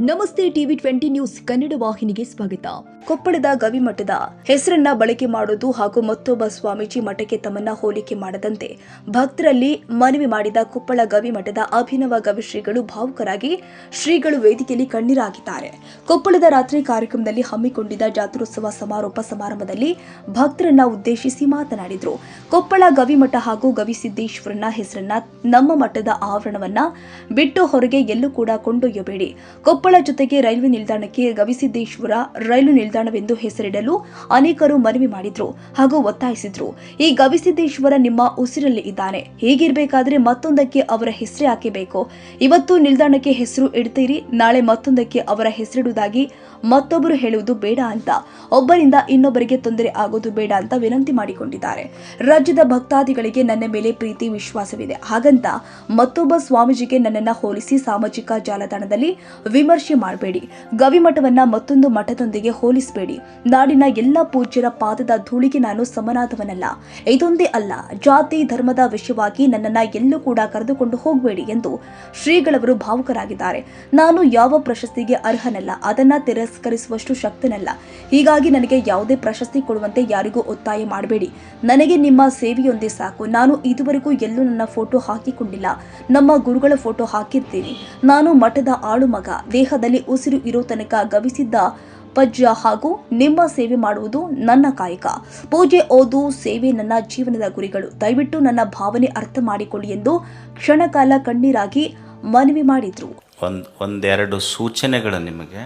ನಮಸ್ತೆ TV 20 news Kannada ವಾಹಿನಿಗೆ ಸ್ವಾಗತ. ಕೊಪ್ಪಳದ ಗವಿಮಠದ ಹೆಸರನ್ನ ಬಳಕೆ ಮಾಡುವುದು ಹಾಗೂ ಮತ್ತೊಬ್ಬ ಸ್ವಾಮೀಜಿ ಮಠಕ್ಕೆ ತಮ್ಮನ್ನ ಹೋಲಿಕೆ ಮಾಡದಂತೆ ಭಕ್ತರಲ್ಲಿ ಮನವಿ ಮಾಡಿದ ಕೊಪ್ಪಳ ಗವಿಮಠದ ಅಭಿನವ ಗವಿಶ್ರೀಗಳು ಭಾವುಕರಾಗಿ ಶ್ರೀಗಳು ವೇದಿಕೆಯಲ್ಲಿ ಕಣ್ಣೀರಾಗಿದ್ದಾರೆ. ಕೊಪ್ಪಳದ ರಾತ್ರಿ ಕಾರ್ಯಕ್ರಮದಲ್ಲಿ ಹಮ್ಮಿಕೊಂಡಿದ್ದ ಜಾತ್ರೋತ್ಸವ ಸಮಾರೋಪ ಸಮಾರಂಭದಲ್ಲಿ ಭಕ್ತರನ್ನ ಉದ್ದೇಶಿಸಿ ಮಾತನಾಡಿದರು. ಕೊಪ್ಪಳ ಗವಿಮಠ ಹಾಗೂ ಗವಿಸಿದ್ದೇಶ್ವರನ ಹೆಸರನ್ನ ನಮ್ಮ ಮಠದ ಆವರಣವನ್ನ ಬಿಟ್ಟು ಹೊರಗೆ ಎಲ್ಲೂ ಕೂಡ ಕೊಂಡೊಯ್ಯಬೇಡಿ. ಕೊಪ್ಪಳ ಜೊತೆಗೆ ರೈಲ್ವೆ ನಿಲ್ದಾಣಕ್ಕೆ ಗವಿಸಿದ್ದೇಶ್ವರ ರೈಲು ನಿಲ್ದಾಣವೆಂದು ಹೆಸರಿಡಲು ಅನೇಕರು ಮನವಿ ಮಾಡಿದ್ರು ಹಾಗೂ ಒತ್ತಾಯಿಸಿದ್ರು. ಈ ಗವಿಸಿದ್ದೇಶ್ವರ ನಿಮ್ಮ ಉಸಿರಲ್ಲಿ ಇದ್ದಾನೆ. ಹೀಗಿರಬೇಕಾದ್ರೆ ಮತ್ತೊಂದಕ್ಕೆ ಅವರ ಹೆಸರೇ ಹಾಕಬೇಕು. ಇವತ್ತು ನಿಲ್ದಾಣಕ್ಕೆ ಹೆಸರು ಇಡ್ತೀರಿ, ನಾಳೆ ಮತ್ತೊಂದಕ್ಕೆ ಅವರ ಹೆಸರಿಡುವುದಾಗಿ ಮತ್ತೊಬ್ಬರು ಹೇಳುವುದು ಬೇಡ ಅಂತ, ಒಬ್ಬರಿಂದ ಇನ್ನೊಬ್ಬರಿಗೆ ತೊಂದರೆ ಆಗೋದು ಬೇಡ ಅಂತ ವಿನಂತಿ ಮಾಡಿಕೊಂಡಿದ್ದಾರೆ. ರಾಜ್ಯದ ಭಕ್ತಾದಿಗಳಿಗೆ ನನ್ನ ಮೇಲೆ ಪ್ರೀತಿ ವಿಶ್ವಾಸವಿದೆ. ಹಾಗಂತ ಮತ್ತೊಬ್ಬ ಸ್ವಾಮೀಜಿಗೆ ನನ್ನನ್ನ ಹೋಲಿಸಿ ಸಾಮಾಜಿಕ ಜಾಲತಾಣದಲ್ಲಿ ವಿಮರ್ಶೆ ಮಾಡಬೇಡಿ. ಗವಿಮಠವನ್ನ ಮತ್ತೊಂದು ಮಠದೊಂದಿಗೆ ಹೋಲಿಸಬೇಡಿ. ನಾಡಿನ ಎಲ್ಲ ಪೂಜ್ಯರ ಪಾದದ ಧೂಳಿಗೆ ನಾನು ಸಮನಾದವನಲ್ಲ. ಇದೊಂದೇ ಅಲ್ಲ, ಜಾತಿ ಧರ್ಮದ ವಿಷಯವಾಗಿ ನನ್ನನ್ನ ಎಲ್ಲೂ ಕೂಡ ಕರೆದುಕೊಂಡು ಹೋಗಬೇಡಿ ಎಂದು ಶ್ರೀಗಳವರು ಭಾವುಕರಾಗಿದ್ದಾರೆ. ನಾನು ಯಾವ ಪ್ರಶಸ್ತಿಗೆ ಅರ್ಹನಲ್ಲ, ಅದನ್ನ ತಿರಸ್ಕರಿಸುವಷ್ಟು ಶಕ್ತನಲ್ಲ. ಹೀಗಾಗಿ ನನಗೆ ಯಾವುದೇ ಪ್ರಶಸ್ತಿ ಕೊಡುವಂತೆ ಯಾರಿಗೂ ಒತ್ತಾಯ ಮಾಡಬೇಡಿ. ನನಗೆ ನಿಮ್ಮ ಸೇವೆಯೊಂದೇ ಸಾಕು. ನಾನು ಇದುವರೆಗೂ ಎಲ್ಲೂ ನನ್ನ ಫೋಟೋ ಹಾಕಿಕೊಂಡಿಲ್ಲ. ನಮ್ಮ ಗುರುಗಳ ಫೋಟೋ ಹಾಕಿರ್ತೀನಿ. ನಾನು ಮಠದ ಆಳು ಮಗ. ದೇಹದಲ್ಲಿ ಉಸಿರು ಇರೋ ತನಕ ಗವಿಸಿದ್ದ ಪಜ್ಜ ಹಾಗೂ ನಿಮ್ಮ ಸೇವೆ ಮಾಡುವುದು ನನ್ನ ಕಾಯಕ. ಪೂಜೆ, ಓದು, ಸೇವೆ ನನ್ನ ಜೀವನದ ಗುರಿಗಳು. ದಯವಿಟ್ಟು ನನ್ನ ಭಾವನೆ ಅರ್ಥ ಮಾಡಿಕೊಳ್ಳಿ ಎಂದು ಕ್ಷಣಕಾಲ ಕಣ್ಣೀರಾಗಿ ಮನವಿ ಮಾಡಿದ್ರು. ಒಂದೆರಡು ಸೂಚನೆಗಳು ನಿಮಗೆ.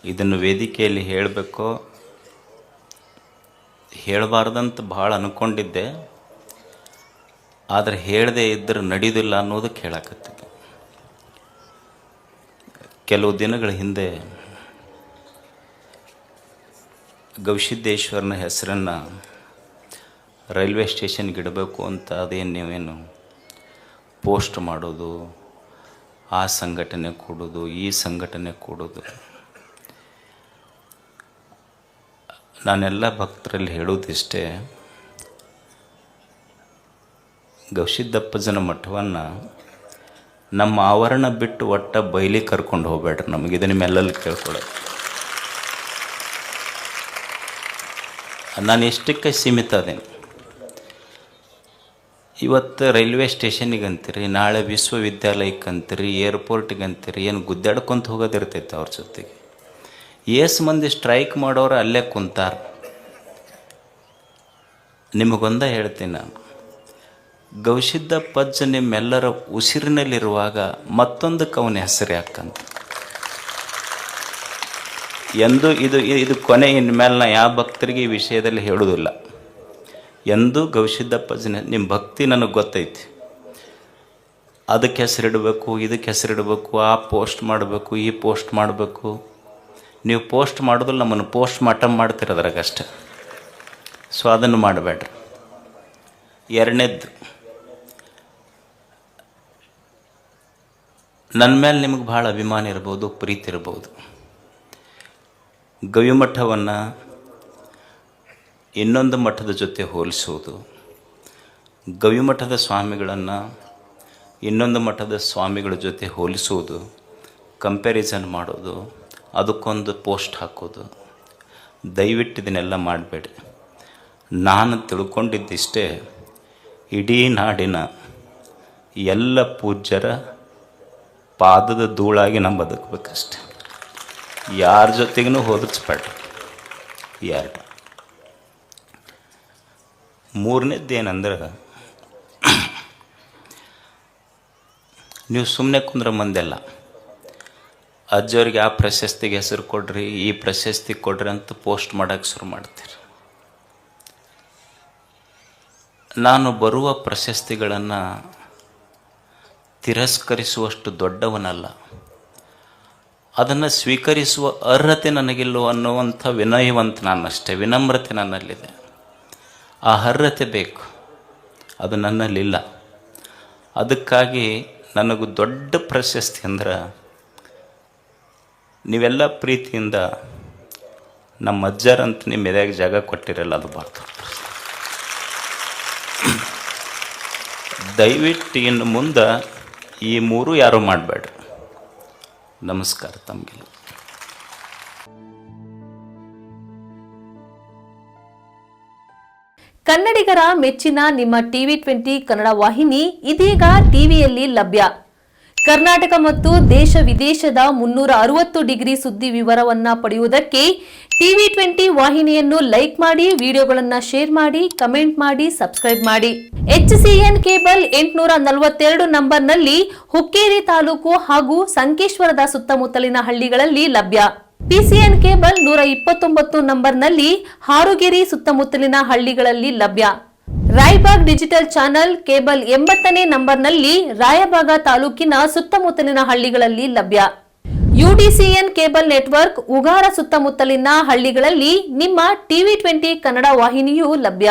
ಇದನ್ನು ವೇದಿಕೆಯಲ್ಲಿ ಹೇಳಬೇಕು ಹೇಳಬಾರ್ದಂತ ಭಾಳ ಅಂದ್ಕೊಂಡಿದ್ದೆ, ಆದರೆ ಹೇಳದೇ ಇದ್ದರೆ ನಡೆಯೋದಿಲ್ಲ ಅನ್ನೋದಕ್ಕೆ ಹೇಳಕತ್ತಿದ್ದೆ. ಕೆಲವು ದಿನಗಳ ಹಿಂದೆ ಗವಿಸಿದ್ದೇಶ್ವರನ ಹೆಸರನ್ನು ರೈಲ್ವೆ ಸ್ಟೇಷನ್ಗೆ ಇಡಬೇಕು ಅಂತ ಅದೇನು ನೀವೇನು ಪೋಸ್ಟ್ ಮಾಡೋದು, ಆ ಸಂಘಟನೆ ಕೊಡೋದು, ಈ ಸಂಘಟನೆ ಕೊಡೋದು. ನಾನೆಲ್ಲ ಭಕ್ತರಲ್ಲಿ ಹೇಳೋದಿಷ್ಟೇ, ಗವಿಸಿದ್ದಪ್ಪಜ್ಜನ ಮಠವನ್ನು ನಮ್ಮ ಆವರಣ ಬಿಟ್ಟು ಒಟ್ಟ ಬೈಲಿ ಕರ್ಕೊಂಡು ಹೋಗ್ಬೇಡ್ರಿ. ನಮಗಿದೆ ನಿಮ್ಮೆಲ್ಲಲ್ಲಿ ಕೇಳ್ಕೊಳ್ಳೋದು. ನಾನು ಎಷ್ಟಕ್ಕೆ ಸೀಮಿತ ಅದೇನು. ಇವತ್ತು ರೈಲ್ವೆ ಸ್ಟೇಷನಿಗೆ ಅಂತೀರಿ, ನಾಳೆ ವಿಶ್ವವಿದ್ಯಾಲಯಕ್ಕೆ ಅಂತೀರಿ, ಏರ್ಪೋರ್ಟಿಗೆ ಅಂತೀರಿ, ಏನು ಗುದ್ದಾಡ್ಕೊಂತ ಹೋಗೋದಿರ್ತೈತೆ ಅವ್ರ ಜೊತೆಗೆ. ಏಸು ಮಂದಿ ಸ್ಟ್ರೈಕ್ ಮಾಡೋರು ಅಲ್ಲೇ ಕುಂತಾರ. ನಿಮಗೊಂದ ಹೇಳ್ತೀನಿ ನಾನು, ಗವಿಸಿದ್ದಪ್ಪಜ್ಜ ನಿಮ್ಮೆಲ್ಲರ ಉಸಿರಿನಲ್ಲಿರುವಾಗ ಮತ್ತೊಂದಕ್ಕೆ ಅವನ ಹೆಸರು ಯಾಕಂತ. ಎಂದೂ ಇದು ಕೊನೆ. ಇನ್ಮೇಲೆ ನಾ ಯಾವ ಭಕ್ತರಿಗೆ ಈ ವಿಷಯದಲ್ಲಿ ಹೇಳೋದಿಲ್ಲ. ಎಂದೂ ಗವಿಸಿದ್ದಪ್ಪಜ್ಜನ ನಿಮ್ಮ ಭಕ್ತಿ ನನಗೆ ಗೊತ್ತೈತಿ. ಅದಕ್ಕೆ ಹೆಸರಿಡಬೇಕು, ಇದಕ್ಕೆ ಹೆಸರಿಡಬೇಕು, ಆ ಪೋಸ್ಟ್ ಮಾಡಬೇಕು, ಈ ಪೋಸ್ಟ್ ಮಾಡಬೇಕು. ನೀವು ಪೋಸ್ಟ್ ಮಾಡೋದಿಲ್ಲ, ನಮ್ಮನ್ನು ಪೋಸ್ಟ್ ಮಾಡ್ತಿರೋದ್ರಾಗಷ್ಟೆ. ಸೊ ಅದನ್ನು ಮಾಡಬೇಡ್ರಿ. ಎರಡನೇದ್ದು, ನನ್ನ ಮೇಲೆ ನಿಮಗೆ ಭಾಳ ಅಭಿಮಾನ ಇರ್ಬೋದು, ಪ್ರೀತಿ ಇರ್ಬೋದು. ಗವಿಮಠವನ್ನು ಇನ್ನೊಂದು ಮಠದ ಜೊತೆ ಹೋಲಿಸೋದು, ಗವಿಮಠದ ಸ್ವಾಮಿಗಳನ್ನು ಇನ್ನೊಂದು ಮಠದ ಸ್ವಾಮಿಗಳ ಜೊತೆ ಹೋಲಿಸೋದು, ಕಂಪ್ಯಾರಿಸನ್ ಮಾಡೋದು, ಅದಕ್ಕೊಂದು ಪೋಸ್ಟ್ ಹಾಕೋದು, ದಯವಿಟ್ಟು ಇದನ್ನೆಲ್ಲ ಮಾಡಬೇಡಿ. ನಾನು ತಿಳ್ಕೊಂಡಿದ್ದಿಷ್ಟೇ, ಇಡೀ ನಾಡಿನ ಎಲ್ಲ ಪೂಜ್ಯರ ಪಾದದ ಧೂಳಾಗಿ ನಾವು ಬದುಕಬೇಕಷ್ಟೆ. ಯಾರ ಜೊತೆಗೂ ಹೋಲಿಸ್ಬೇಡ್ರಿ. ಎರಡು. ಮೂರನೇದ್ದೇನೆಂದ್ರೆ, ನೀವು ಸುಮ್ಮನೆ ಕುಂದ್ರೆ ಮಂದೆಲ್ಲ ಅಜ್ಜವ್ರಿಗೆ ಆ ಪ್ರಶಸ್ತಿಗೆ ಹೆಸರು ಕೊಡ್ರಿ, ಈ ಪ್ರಶಸ್ತಿ ಕೊಡ್ರಿ ಅಂತ ಪೋಸ್ಟ್ ಮಾಡೋಕ್ಕೆ ಶುರು ಮಾಡ್ತೀರಿ. ನಾನು ಬರುವ ಪ್ರಶಸ್ತಿಗಳನ್ನು ತಿರಸ್ಕರಿಸುವಷ್ಟು ದೊಡ್ಡವನಲ್ಲ. ಅದನ್ನು ಸ್ವೀಕರಿಸುವ ಅರ್ಹತೆ ನನಗಿಲ್ಲ ಅನ್ನುವಂಥ ವಿನಯವಂತ ನಾನಷ್ಟೇ. ವಿನಮ್ರತೆ ನನ್ನಲ್ಲಿದೆ. ಆ ಅರ್ಹತೆ ಬೇಕು, ಅದು ನನ್ನಲ್ಲಿಲ್ಲ. ಅದಕ್ಕಾಗಿ ನನಗೂ ದೊಡ್ಡ ಪ್ರಶಸ್ತಿ ಅಂದ್ರೆ, ನೀವೆಲ್ಲ ಪ್ರೀತಿಯಿಂದ ನಮ್ಮ ಅಜ್ಜರಂತ ನಿಮ್ಮ ಎದೆಗೆ ಜಾಗ ಕೊಟ್ಟಿರಲ್ಲ, ಅದು ಭಾಳ ದಯವಿಟ್ಟು ಇನ್ನು ಮುಂದೆ ಈ ಮೂರು ಯಾರೂ ಮಾಡಬೇಡ. ನಮಸ್ಕಾರ ತಮಗೆಲ್ಲ. ಕನ್ನಡಿಗರ ಮೆಚ್ಚಿನ ನಿಮ್ಮ TV20 ಕನ್ನಡ ವಾಹಿನಿ ಇದೀಗ ಟಿವಿಯಲ್ಲಿ ಲಭ್ಯ. ಕರ್ನಾಟಕ ಮತ್ತು ದೇಶ ವಿದೇಶದ 360 ಡಿಗ್ರಿ ಸುದ್ದಿ ವಿವರವನ್ನ ಪಡೆಯುವುದಕ್ಕೆ TV20 ವಾಹಿನಿಯನ್ನು ಲೈಕ್ ಮಾಡಿ, ವಿಡಿಯೋಗಳನ್ನು ಶೇರ್ ಮಾಡಿ, ಕಮೆಂಟ್ ಮಾಡಿ, ಸಬ್ಸ್ಕ್ರೈಬ್ ಮಾಡಿ. HCN ಕೇಬಲ್ 842 ನಂಬರ್ನಲ್ಲಿ ಹುಕ್ಕೇರಿ ತಾಲೂಕು ಹಾಗೂ ಸಂಕೇಶ್ವರದ ಸುತ್ತಮುತ್ತಲಿನ ಹಳ್ಳಿಗಳಲ್ಲಿ ಲಭ್ಯ. PCN ಕೇಬಲ್ 129 ನಂಬರ್ನಲ್ಲಿ ಹಾರುಗೆರೆ ಸುತ್ತಮುತ್ತಲಿನ ಹಳ್ಳಿಗಳಲ್ಲಿ ಲಭ್ಯ. ರಾಯಬಾಗ್ ಡಿಜಿಟಲ್ ಚಾನೆಲ್ ಕೇಬಲ್ 80ನೇ ನಂಬರ್ನಲ್ಲಿ ರಾಯಬಾಗ ತಾಲೂಕಿನ ಸುತ್ತಮುತ್ತಲಿನ ಹಳ್ಳಿಗಳಲ್ಲಿ ಲಭ್ಯ. UDCN ಕೇಬಲ್ ನೆಟ್ವರ್ಕ್ ಉಗಾರ ಸುತ್ತಮುತ್ತಲಿನ ಹಳ್ಳಿಗಳಲ್ಲಿ ನಿಮ್ಮ TV20 ಕನ್ನಡ ವಾಹಿನಿಯೂ ಲಭ್ಯ.